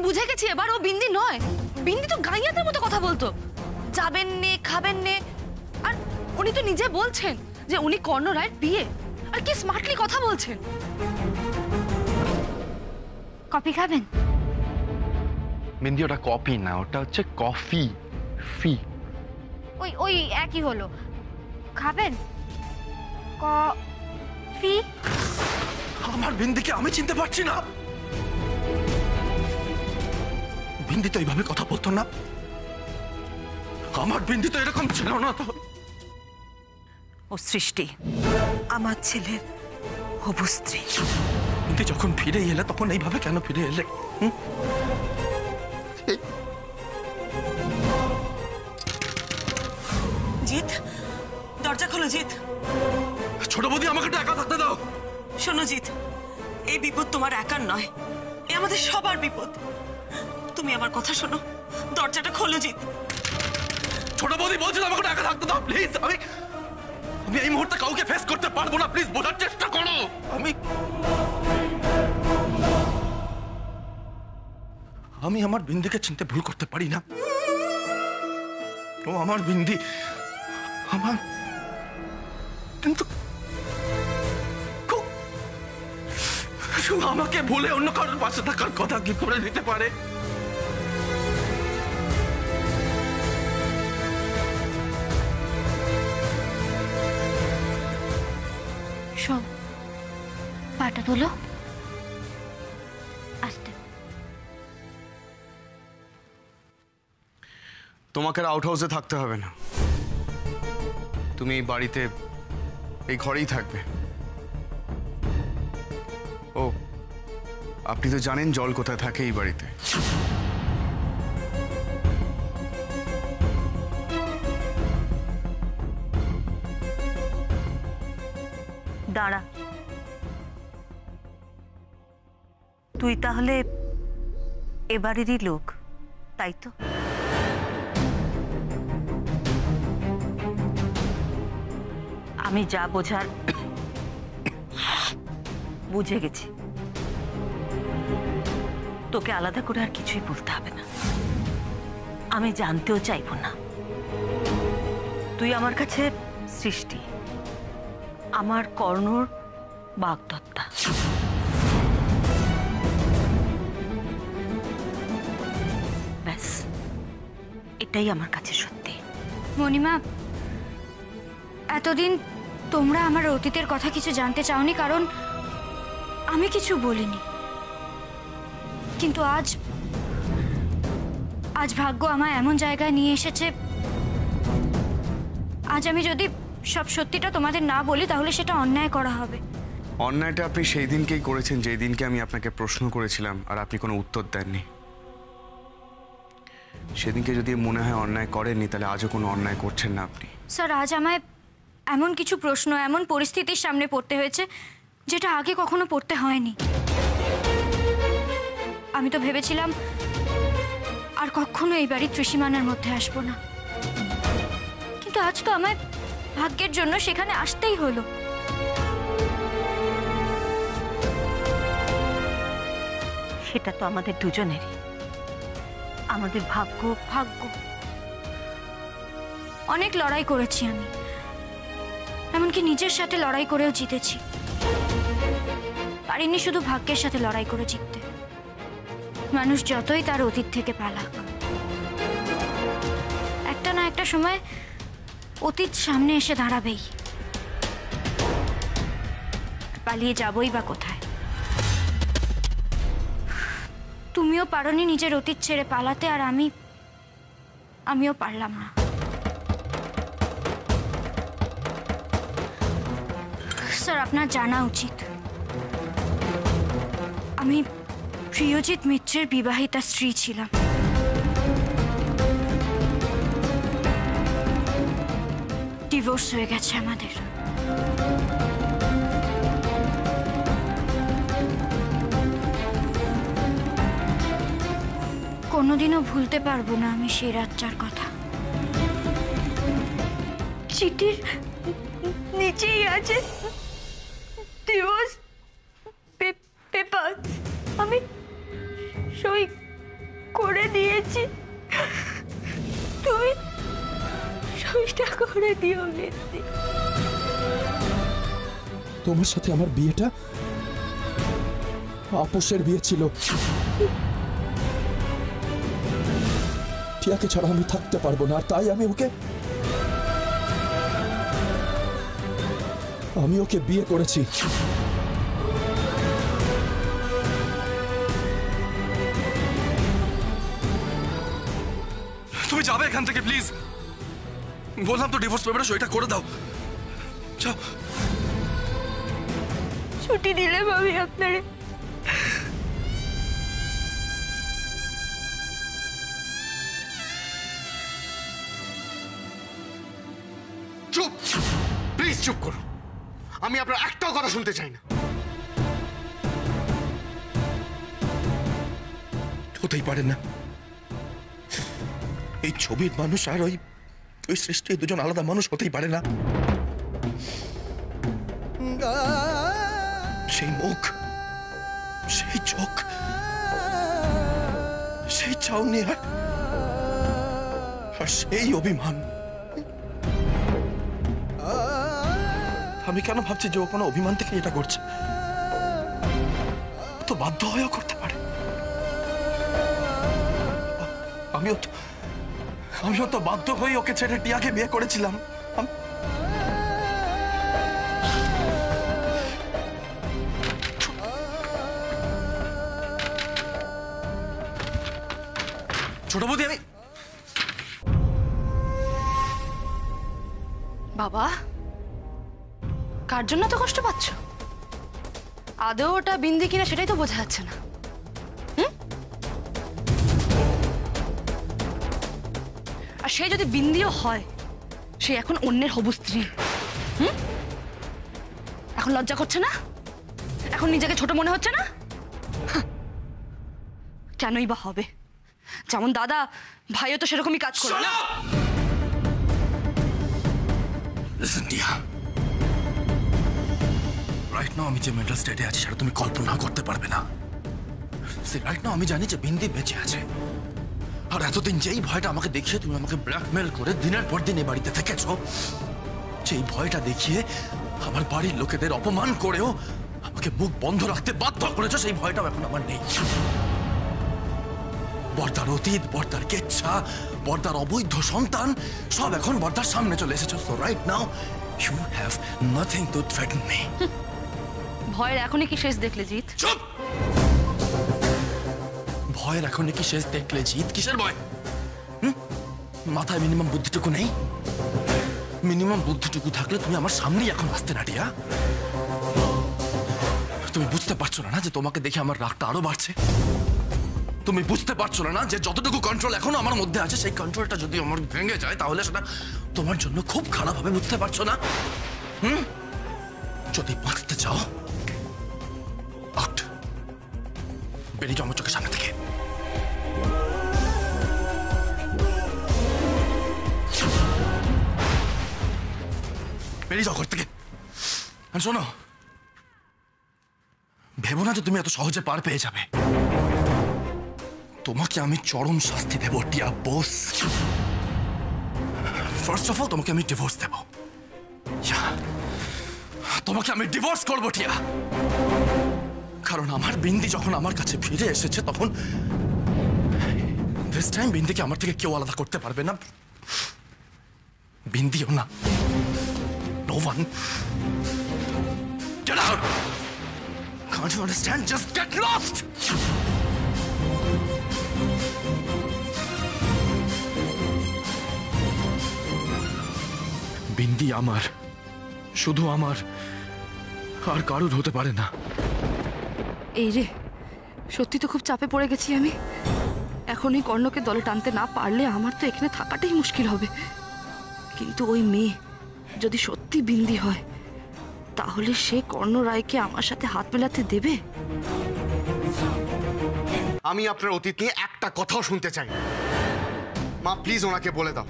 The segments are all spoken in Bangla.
বুঝে গেছি এবার ও বিন্দি নয়। বিন্দি তো গাইয়াদের মতো কথা বলতো, যাবেন নে খাবেন নে। আর উনি তো নিজে বলছেন যে উনি কর্ণ রায়ের বিয়ে, আর কি স্মার্টলি কথা বলছেন। কফি খাবেন? বিন্দি ওটা কফি না, ওটা হচ্ছে কফি ফি। ওই ওই একই হলো। খাবেন কফি? আমার বিন্দিকে আমি চিনতে পারছি না। বিন্দি তো এইভাবে কথা বলতো না, আমার বিন্দি তো এরকম ছিল না। তো ও সৃষ্টি আমার ছেলের হবু স্ত্রী। বিন্দি যখন ফিরে এলে তখন এইভাবে কেন ফিরে এলে? জিৎ, দরজা খোলো জিৎ। ছোট বৌদি, আমাকে একটু একা থাকতে দাও। শোনো জিৎ, এই বিপদ তোমার একার নয়, এ আমাদের সবার বিপদ। তুমি আমার কথা শোনো, দরজাটা খোলো জিৎ। ছোট বৌদি বলছি আমাকে একা থাকতে দাও প্লিজ। আমি এই মুহূর্তে কাউকে ফেস করতে পারবো না, প্লিজ বোঝার চেষ্টা করো। আমি আমার বিন্দিকে চিনতে ভুল করতে পারি না। ও আমার বিন্দি, আমার কিন্তু আমাকে ভুলে অন্য কারোর পাশে থাকার কথা কি করে দিতে পারে? শোন, পাটা তোলো আস্তে। তোমাকে আউট হাউসে থাকতে হবে না, তুমি এই বাড়িতে এই ঘরেই থাকবে। ও, আপনি তো জানেন জল কোথায় থাকে এই বাড়িতে। দাঁড়া, তুই তাহলে এ বাড়িরই লোক, তাই তো? আমি যা বোঝার বুঝে গেছি, তোকে আলাদা করে আর কিছুই বলতে হবে না, আমি জানতেও চাইব না। তুই আমার কাছে সৃষ্টি, আমার কর্ণর বাগদত্তা। ব্যাস, এটাই আমার কাছে সত্যি। মণিমা, এতদিন তোমরা আমার অতীতের কথা কিছু জানতে চাওনি, কারণ আমি কিছু বলিনি। কিন্তু আজ ভাগ্য আমায় এমন জায়গায় নিয়ে এসেছে, আজ আমি যদি সব সত্যিটা তোমাদের না বলি তাহলে সেটা অন্যায় করা হবে। অন্যায়টা আপনি সেই দিনকেই করেছেন যেই দিনকে আমি আপনাকে প্রশ্ন করেছিলাম আর আপনি কোনো উত্তর দেননি। সেদিনকে যদি মনে হয় অন্যায় করেননি, তাহলে আজও কোনো অন্যায় করছেন না আপনি। স্যার, আজ আমায় এমন কিছু প্রশ্ন, এমন পরিস্থিতির সামনে পড়তে হয়েছে যেটা আগে কখনো পড়তে হয়নি। আমি তো ভেবেছিলাম আর কখনো এই বাড়ির ত্রিসীমানার মধ্যে আসবো না, কিন্তু আজ তো আমায় ভাগ্যের জন্য সেখানে আসতেই হলো। সেটা তো আমাদের দুজনেরই, আমাদের ভাগ্য। অনেক লড়াই করেছি আমি, এমনকি নিজের সাথে লড়াই করেও জিতেছি। পারিনি শুধু ভাগ্যের সাথে লড়াই করে জিততে। মানুষ যতই তার অতীত থেকে পালাক, একটা না একটা সময় অতীত সামনে এসে দাঁড়াবেই। পালিয়ে যাবই বা কোথায়? তুমিও পারোনি নিজের অতীত ছেড়ে পালাতে, আর আমিও পারলাম না। স্যার, আপনার জানা উচিত আমি প্রিয়জিৎ মিত্রের বিবাহিতা স্ত্রী ছিলাম। ডিভোর্স হয়ে গেছে আমাদের। কোনোদিনও ভুলতে পারবো না আমি সেই রাতটার কথা। চিঠির নিচেই আছে ডিভোর্স পেপার। আমি সই করে দিয়েছি, তুমি সইটা করে দিও বিন্দি। তোমার সাথে আমার বিয়েটা আপোষের বিয়ে ছিল। টিয়াকে ছাড়া আমি থাকতে পারবো না, আর তাই আমি ওকে বিয়ে করেছি। তুমি যাবে এখান থেকে প্লিজ, বললাম তো ডিভোর্স পেপারে সইটা করে দাও। যাও। ছুটি দিলাম আমি আপনারে। চুপ, প্লিজ চুপ করো। আমি আপনার একটাও কথা শুনতে চাই না। হতেই পারে না, এই ছবির মানুষ আর ওই সৃষ্টি দুজন আলাদা মানুষ হতেই পারে না। সেই মুখ, সেই চোখ, সেই চাউনি আর সেই অভিমান। আমি কেন ভাবছি যে ও কোনো অভিমান থেকে এটা করছে? তো বাধ্য হয়েও করতে পারে। আমিও তো বাধ্য হয়ে ওকে ছেড়ে টিয়াকে বিয়ে করেছিলাম। ছোট বৌদি, আমি বাবা, কার জন্য তো কষ্ট পাচ্ছ? আদৌ ওটা বিন্দি কিনা সেটাই তো বোঝা যাচ্ছে না। আর সে যদি বিন্দিও হয়, সে এখন অন্যের হবু স্ত্রী। এখন লজ্জা করছে না? এখন নিজেকে ছোট মনে হচ্ছে না? কেনই বা হবে? যেমন দাদা, ভাইও তো সেরকমই কাজ করে। Listen, Tia. Right now আমি যে মেন্টাল স্টেটে আছি সেটা তুমি কল্পনা করতে পারবে না। রাইট নাও আমি জানি যে বিন্দি বেঁচে আছে, আর এতদিন যেই ভয়টা আমাকে দেখিয়ে তুমি আমাকে ব্ল্যাকমেল করে দিনের পর দিন এই বাড়িতে থেকেছো, সেই ভয়টা দেখিয়ে আমার বাড়ির লোকেদের অপমান করেও আমাকে মুখ বন্ধ রাখতে বাধ্য করেছো, সেই ভয়টাও এখন আমার নেই। বর্দার অতীত, বর্দার কেচ্ছা, বর্দার অবৈধ সন্তান সব এখন বর্দার সামনে চলে এসেছে। So right now you have nothing to threaten me. ভয়ের এখনই কি শেষ দেখলে জিৎ? চুপ! ভয়ের এখনই কি শেষ দেখলে জিৎ? কিসের ভয়? মাথায় মিনিমাম বুদ্ধিটুকু নেই? মিনিমাম বুদ্ধিটুকু থাকলে তুমি আমার সামনেই এখন আসতে না টিয়া। তুমি বুঝতে পারছো না যে তোমাকে দেখে আমার রাগটা আরো বাড়ছে? তুমি বুঝতে পারছো না যে যতটুকু কন্ট্রোল এখনো আমার মধ্যে আছে সেই কন্ট্রোলটা যদি আমার ভেঙে যায় তাহলে সেটা তোমার জন্য খুব খারাপ হবে, বুঝতে পারছো না? যদি বাঁচতে চাও আউট, বেরিয়ে যাও আমার চোখের সামনে থেকে। বেরিয়ে যাও ঘর থেকে। আর শোনো, ভেবো না যে তুমি এত সহজে পার পেয়ে যাবে। তোমাকে আমি চরম শাস্তি দেব টিয়া বোস। ফার্স্ট অফ অল তোমাকে আমি ডিভোর্স দেব। তোমাকে আমি ডিভোর্স করব টিয়া, কারণ আমার বিন্দি যখন আমার কাছে ফিরে এসেছে তখন দিস টাইম বিন্দিকে আমার থেকে কেউ আলাদা করতে পারবে না, বিন্দিও না। No one. Get out. Can't you understand? Just get lost. Bindi আমার, শুধু আমার, আর কারুর হতে পারে না। এই রে, সত্যি তো খুব চাপে পড়ে গেছি আমি। এখন এই কর্ণকে দলে টানতে না পারলে আমার তো এখানে থাকাটাই মুশকিল হবে। কিন্তু ওই মেয়ে যদি সত্যি বিন্দি হয়, তাহলে সে কর্ণ রায়কে আমার সাথে হাত মেলাতে দেবে? আমি আপনার অতীত নিয়ে একটা কথাও শুনতে চাই না। মা প্লিজ ওনাকে বলে দাও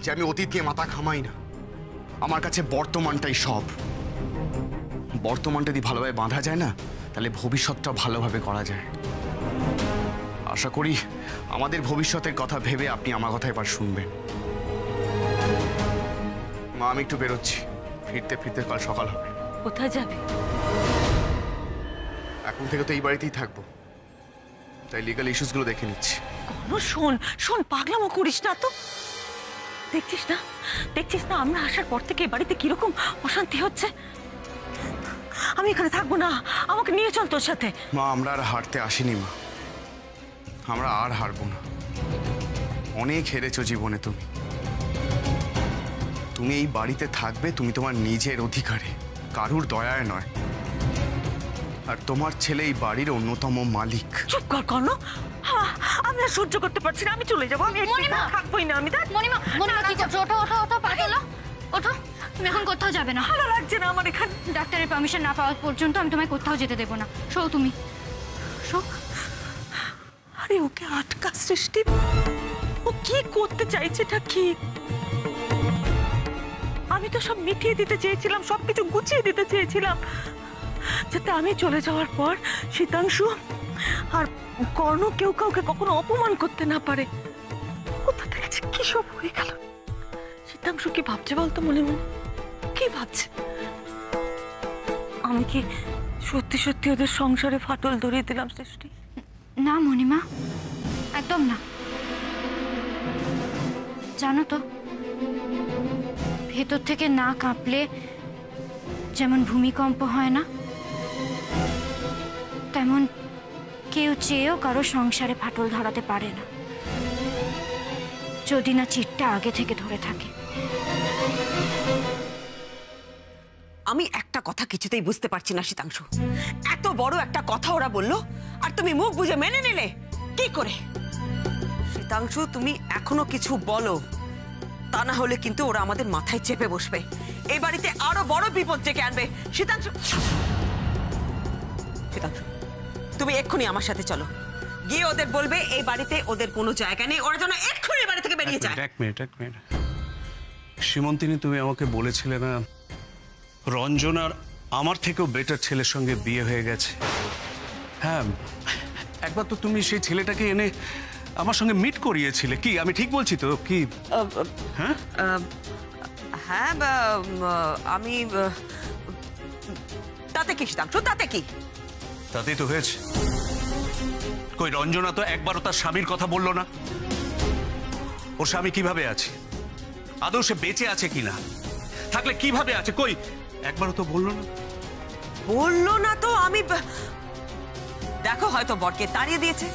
যে আমি অতীত নিয়ে মাথা ঘামাই না। আমার কাছে বর্তমানটাই সব। বর্তমানটা যদি ভালোভাবে বাঁধা যায় না, তাহলে ভবিষ্যৎটা ভালোভাবে করা যায়। আশা করি আমাদের ভবিষ্যতের কথা ভেবে আপনি আমার কথা এবার শুনবেন। মা, আমি একটু বেরোচ্ছি, ফিরতে ফিরতে কাল সকাল হবে। কোথায় যাবে? এখন থেকে তো এই বাড়িতেই থাকবো, তাই লিগ্যাল ইস্যুসগুলো দেখে নিচ্ছি। শোন শোন, পাগলামো করিস না তো। দেখছিস না, দেখছিস না আমরা আসার পর থেকে বাড়িতে কিরকম অশান্তি হচ্ছে। আমি এখানে থাকবো না, আমাকে নিয়ে চল তোর সাথে। মা, আমরা আর হারতে আসিনি মা, আমরা আর হারবো না। অনেক হেরেছো জীবনে তুমি। তুমি এই বাড়িতে থাকবে, তুমি তোমার নিজের অধিকারে, কারুর দয়ায় নয়। আর তোমার ছেলে এই বাড়ির অন্যতম মালিক। চুপ কর কর্ণ, আমি আর সহ্য করতে পারছি না, আমি চলে যাবো। আমি থাকবোই না। আমি মণিমা কি করছো? ওঠো ওঠো ওঠো, পাগল ওঠো। তুমি এখন কোথাও যাবে না। ভালো লাগছে না আমার এখানে। ডাক্তারের পারমিশন না পাওয়া পর্যন্ত আমি তোমায় কোথাও যেতে দেবো না। শো তুমি, শো। আরে ওকে আটকা সৃষ্টি, ও কি করতে চাইছে এটা কি? আমি তো সব মিটিয়ে দিতে চেয়েছিলাম, সবকিছু গুছিয়ে দিতে চেয়েছিলাম, যাতে আমি চলে যাওয়ার পর শীতাংশু আর কর্ণ কেউ কাউকে কখনো অপমান করতে না পারে। কোথা থেকে কি সব হয়ে গেল? শীতাংশু কি ভাবছে বলতো? মনে মনে কি ভাবছে? আমি কি সত্যি সত্যি ওদের সংসারে ফাটল ধরিয়ে দিলাম সৃষ্টি? না মণিমা, একদম না। জানো তো, ভেতর থেকে না কাঁপলে যেমন ভূমিকম্প হয় না, তেমন কেউ চেয়েও কারো সংসারে ফাটল ধরাতে পারে না, যদি না চিটটা আগে থেকে ধরে থাকে। আমি একটা কথা কিছুতেই বুঝতে পারছি না শীতাংশু, এত বড় একটা কথা ওরা বললো আর তুমি মুখ বুঝে মেনে নিলে কি করে? শীতাংশু, তুমি এখনো কিছু বলো, তা না হলে কিন্তু ওরা আমাদের মাথায় চেপে বসবে, এই বাড়িতে আরো বড় বিপদ ডেকে আনবে। শীতাংশু, শীতাংশু, তুমি এক্ষুনি আমার সাথে চলো, গিয়ে ওদের বলবে এই বাড়িতে ওদের কোনো জায়গা নেই, ওরা যেন এক্ষুনি বাড়ি থেকে বেরিয়ে যায়। এক মিনিট সীমন্তিনী, তুমি আমাকে বলেছিলে না রঞ্জনার আমার থেকেও বেটার ছেলের সঙ্গে বিয়ে হয়ে গেছে? হ্যাঁ, একবার তো তুমি সেই ছেলেটাকে এনে আমার সঙ্গে মিট করিয়েছিলে। কি আমি ঠিক বলছি তো? কি? হ্যাঁ হ্যাঁ, আমি তাতে কি শীতাংশু, তাতে কি? তাতেই তো হয়েছে। কই রঞ্জনা তো একবারও তার স্বামীর কথা বললো না। ওর স্বামী কিভাবে আছে, আদৌ সে বেঁচে আছে কিনা, থাকলে কিভাবে আছে, কই একবারও তো বললো না। বললো না তো? আমি দেখো হয়তো বরকে তাড়িয়ে দিয়েছে।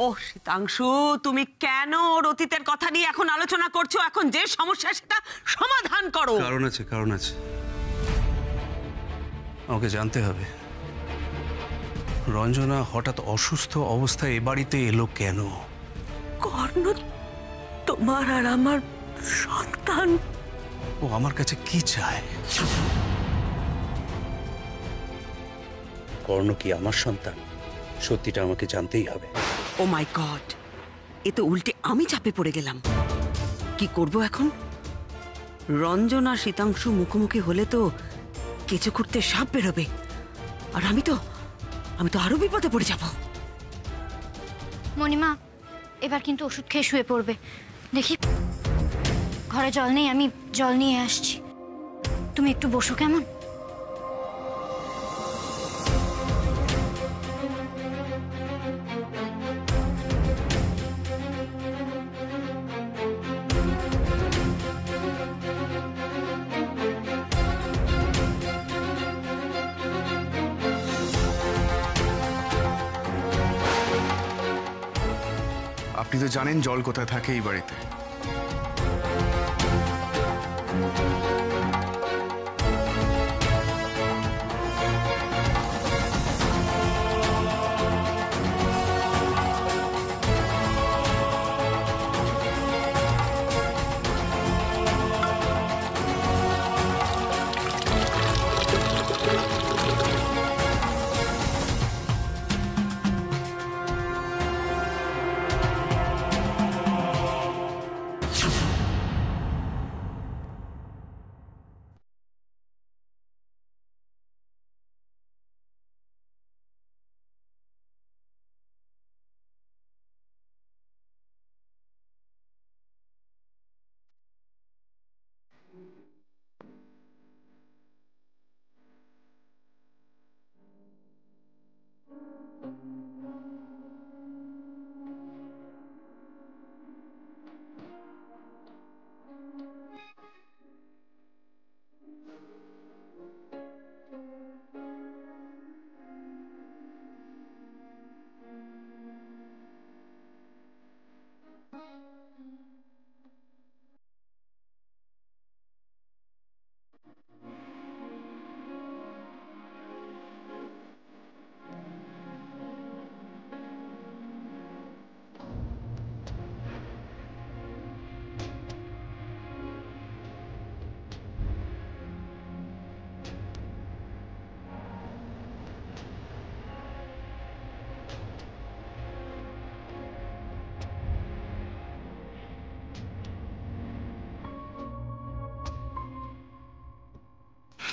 ও শীতাংশু, তুমি কেন ওর অতীতের কথা নিয়ে এখন আলোচনা করছো? এখন যে সমস্যা সেটা সমাধান করো। কারণ আছে, কারণ আছে, আমাকে জানতে হবে রঞ্জনা হঠাৎ অসুস্থ অবস্থায় এ বাড়িতে এলো কেন? কর্ণ তোমার আর আমার সন্তান। ও আমার কাছে কি চায়? কর্ণ কি আমার সন্তান? সত্যিটা আমাকে জানতেই হবে। ও মাই গড, এ তো উল্টে আমি চাপে পড়ে গেলাম। কি করব এখন? রঞ্জন আর শীতাংশু মুখোমুখি হলে তো কেঁচো খুঁড়তে সাপ বেরোবে, আর আমি তো আরো বিপদে পড়ে যাব। মণিমা, এবার কিন্তু ওষুধ খেয়ে শুয়ে পড়বে। দেখি ঘরে জল নেই, আমি জল নিয়ে আসছি। তুমি একটু বসো কেমন? আপনি তো জানেন জল কোথায় থাকে এই বাড়িতে।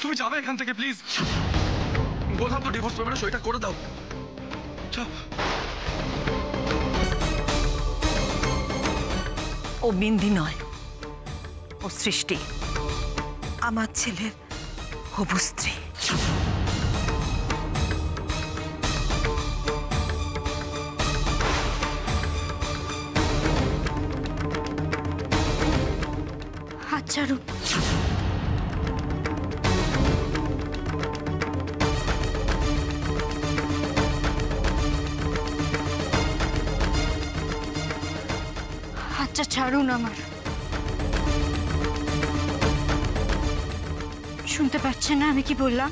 তুমি যাবে এখান থেকে প্লিজ। বললাম তো ডিভোর্স পেপারে সইটা করে দাও। ও বিন্দি নয়, ও সৃষ্টি, আমার ছেলের হবু স্ত্রী। হাত ছাড়ুন। হাতটা ছাড়ুন আমার। শুনতে পাচ্ছেন না আমি কি বললাম?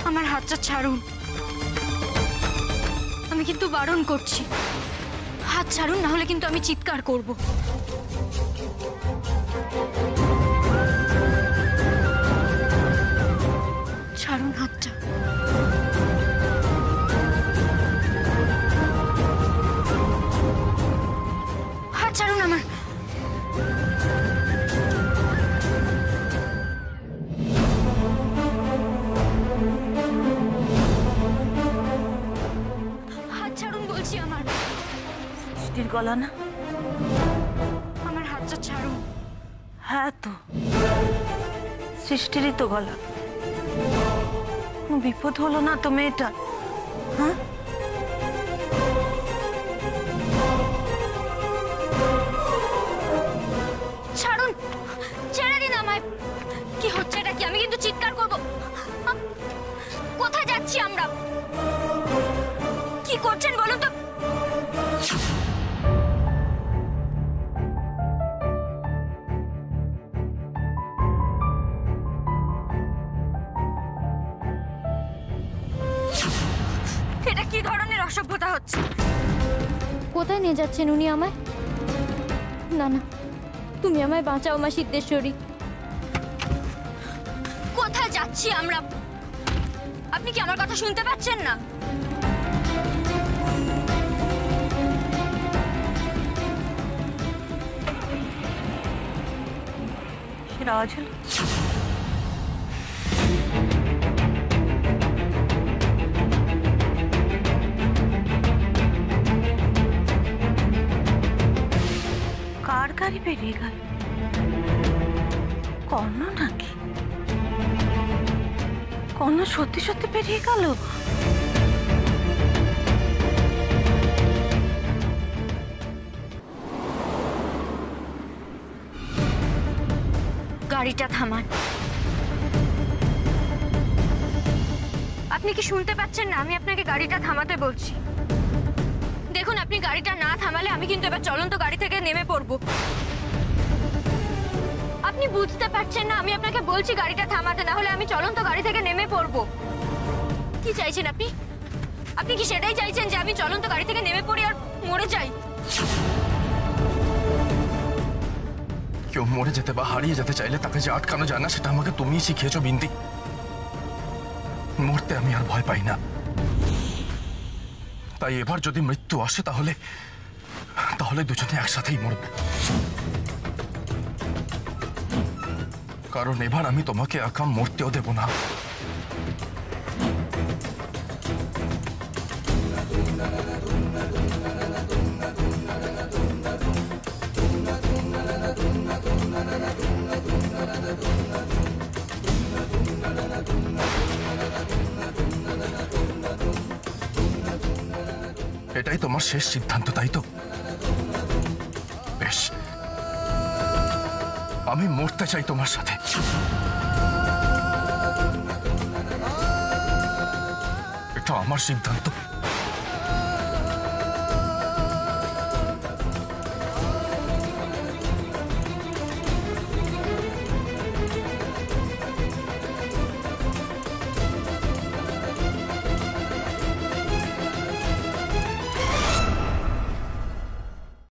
আমার হাতটা ছাড়ুন। আমি কিন্তু বারণ করছি, হাত ছাড়ুন, না হলে কিন্তু আমি চিৎকার করব। ছাড়ুন হাতটা। হাত ছাড়ুন আমার। হাত ছাড়ুন বলছি আমার। সৃষ্টির গলা না? আমার হাতটা ছাড়ুন। হ্যাঁ তো, সৃষ্টিরই তো গলা। কোনো বিপদ হলো না তো মেয়েটা? হ্যাঁ, ছাড়ুন, ছেড়ে দিন আমায়। কি হচ্ছে এটা কি? আমি কিন্তু চিৎকার করব। কোথায় যাচ্ছি আমরা? কি করছেন বলুন তো? এটা কি ধরনের অসভ্যতা হচ্ছে? কোথায় নিয়ে যাচ্ছেন উনি আমায়? না না, তুমি আমায় বাঁচাও মা সিদ্ধেশ্বরী। কোথায় যাচ্ছি আমরা? আপনি কি আমার কথা শুনতে পাচ্ছেন না? সেটা আওয়াজ হলো। কার গাড়ি বেরিয়ে গেল? কর্ণ নাকি? কর্ণ সত্যি সত্যি বেরিয়ে গেল? গাড়িটা থামান। আপনি কি শুনতে পাচ্ছেন না? আমি আপনাকে গাড়িটা থামাতে বলছি। দেখুন, আপনি গাড়িটা না থামালে আমি কিন্তু এবার চলন্ত গাড়ি থেকে নেমে পড়ব। আপনি বুঝতে পারছেন না? আমি আপনাকে বলছি গাড়িটা থামাতে, না হলে আমি চলন্ত গাড়ি থেকে নেমে পড়ব। কি চাইছেন আপনি? আপনি কি সেটাই চাইছেন যে আমি চলন্ত গাড়ি থেকে নেমে পড়ি আর মরে যাই? কেউ মরে যেতে বা হারিয়ে যেতে চাইলে তাকে যে আটকানো যায় না, সেটা আমাকে তুমিই শিখিয়েছো বিন্দি। মরতে আমি আর ভয় পাই না। তাই এবার যদি মৃত্যু আসে তাহলে তাহলে দুজনে একসাথেই মরব। কারণ এবার আমি তোমাকে একা মরতেও দেব না। এটাই তোমার শেষ সিদ্ধান্ত, তাই তো? বেশ, আমি মরতে চাই তোমার সাথে। এটা আমার সিদ্ধান্ত।